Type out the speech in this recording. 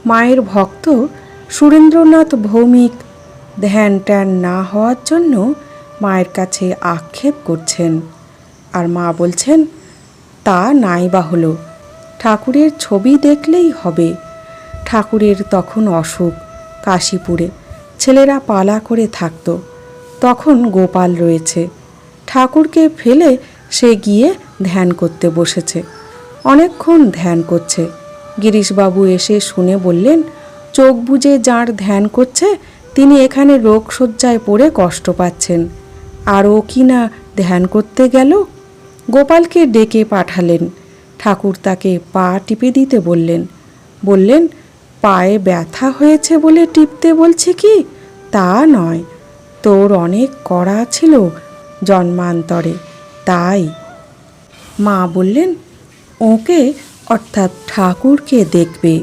মায়ের ভক্ত সুরেন্দ্রনাথ ভৌমিক ধ্যান ট্যান না হওয়ার জন্য মায়ের কাছে আক্ষেপ করছেন। আর মা বলছেন, তা নাই বা হলো, ঠাকুরের ছবি দেখলেই হবে। ঠাকুরের তখন অসুখ, কাশীপুরে ছেলেরা পালা করে থাকত। তখন গোপাল রয়েছে। ঠাকুরকে ফেলে সে গিয়ে ধ্যান করতে বসেছে। অনেকক্ষণ ধ্যান করছে। গিরিশবাবু এসে শুনে বললেন, চোখ বুজে যাঁর ধ্যান করছে তিনি এখানে রোগশয্যায় পড়ে কষ্ট পাচ্ছেন, আর ও কি না ধ্যান করতে গেল। গোপালকে ডেকে পাঠালেন। ঠাকুর তাকে পা টিপে দিতে বললেন, পায়ে ব্যথা হয়েছে বলে টিপতে বলছে কি? তা নয়, তোর অনেক কড়া ছিল জন্মান্তরে, তাই। মা বললেন, ওকে অর্থাৎ ঠাকুরকে দেখবে।